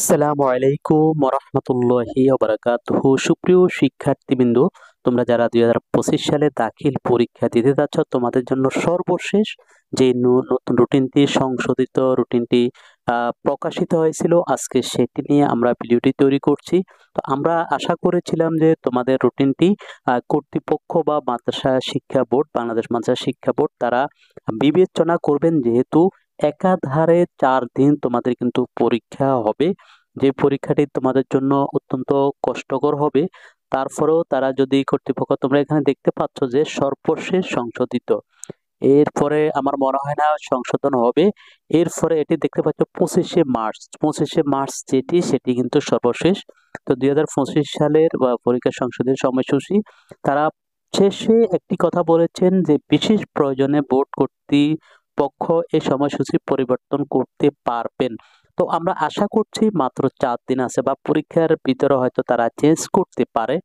আসসালামু আলাইকুম রহমতুল্লাহি ওবারাকাতুহু। সুপ্রিয় শিক্ষার্থীবৃন্দ, তোমরা যারা 2025 সালে দাখিল পরীক্ষা দিতে যাচ্ছ, তোমাদের জন্য সর্বশেষ যে নতুন রুটিনটি, সংশোধিত রুটিনটি প্রকাশিত হয়েছিল, আজকে সেটি নিয়ে আমরা ভিডিওটি তৈরি করছি। তো আমরা আশা করেছিলাম যে তোমাদের রুটিনটি কর্তৃপক্ষ বা মাদ্রাসা শিক্ষা বোর্ড, বাংলাদেশ মাদ্রাসা শিক্ষা বোর্ড তারা বিবেচনা করবেন, যেহেতু একাধারে 4 দিন তোমাদের কিন্তু পরীক্ষা হবে, যে পরীক্ষাটি তোমাদের জন্য অত্যন্ত কষ্টকর হবে। তারপরেও তারা যদি কর্তৃপক্ষ, তোমরা এখানে দেখতে পাচ্ছ যে সর্বশেষ সংশোধিত, এরপরে আমার মনে হয় না সংশোধন হবে। এরপরে এটি দেখতে পাচ্ছ 25শে মার্চ যেটি, সেটি কিন্তু সর্বশেষ। তো 2025 সালের পরীক্ষা সংশোধনের সময়সূচি তারা শেষে একটি কথা বলেছেন যে বিশেষ প্রয়োজনে বোর্ড কর্তৃপক্ষ এই সময়সূচি পরিবর্তন করতে পারবেন। তো আমরা আশা করছি মাত্র 4 দিন আছে, বা পরীক্ষার ভিতরে হয়তো তারা চেঞ্জ করতে পারে।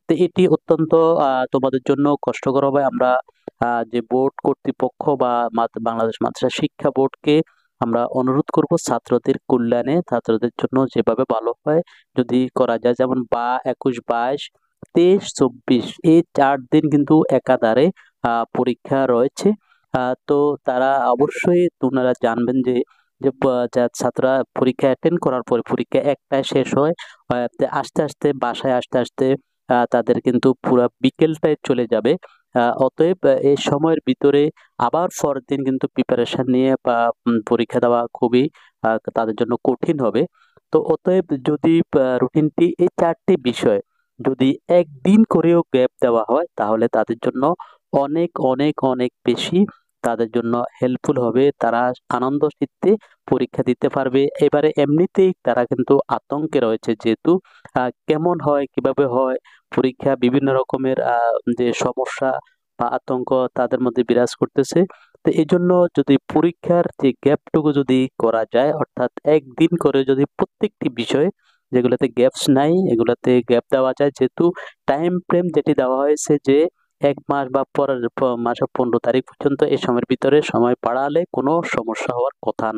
তো এটি অত্যন্ত তোমাদের জন্য কষ্টকর হবে। আমরা যে বোর্ড কর্তৃপক্ষ বা বাংলাদেশ মাদ্রাসা শিক্ষা বোর্ডকে আমরা অনুরোধ করব ছাত্রদের কল্যাণে, ছাত্রদের জন্য যেভাবে ভালো হয় যদি করা যায়, যেমন 21, 22, 23, 24 এই 4 দিন কিন্তু একাধারে পরীক্ষা রয়েছে। তো তারা অবশ্যই, তোমরা জানবেন যে যে যা ছাত্ররা পরীক্ষা অ্যাটেন্ড করার পরে পরীক্ষা 1টায় শেষ হয়, আস্তে আস্তে বাসায় আসতে আসতে তাদের কিন্তু পুরো বিকেলটাই চলে যাবে। অতএব এই সময়ের ভিতরে আবার পরের দিন কিন্তু প্রিপারেশন নিয়ে বা পরীক্ষা দেওয়া খুবই তাদের জন্য কঠিন হবে। তো অতএব যদি রুটিনটি এই 4টি বিষয় যদি একদিন করেও গ্যাপ দেওয়া হয়, তাহলে তাদের জন্য অনেক অনেক অনেক বেশি তাদের জন্য হেল্পফুল হবে। তারা আনন্দ চিত্তে পরীক্ষা দিতে পারবে। এবারে এমনিতেই তারা কিন্তু আতঙ্কে রয়েছে, যেহেতু কেমন হয়, কিভাবে হয় পরীক্ষা, বিভিন্ন রকমের যে সমস্যা বা আতঙ্ক তাদের মধ্যে বিরাজ করতেছে। তো এই জন্য যদি পরীক্ষার যে গ্যাপটুকু যদি করা যায়, অর্থাৎ একদিন করে যদি প্রত্যেকটি বিষয় যেগুলোতে গ্যাপস নাই এগুলোতে গ্যাপ দেওয়া যায়, যেহেতু টাইম ফ্রেম যেটি দেওয়া হয়েছে যে 1 মাস বা পরের মাসের 15 তারিখ পর্যন্ত, এই সময়ের ভিতরে সময় বাড়ালে কোনো সমস্যা হওয়ার কথা না।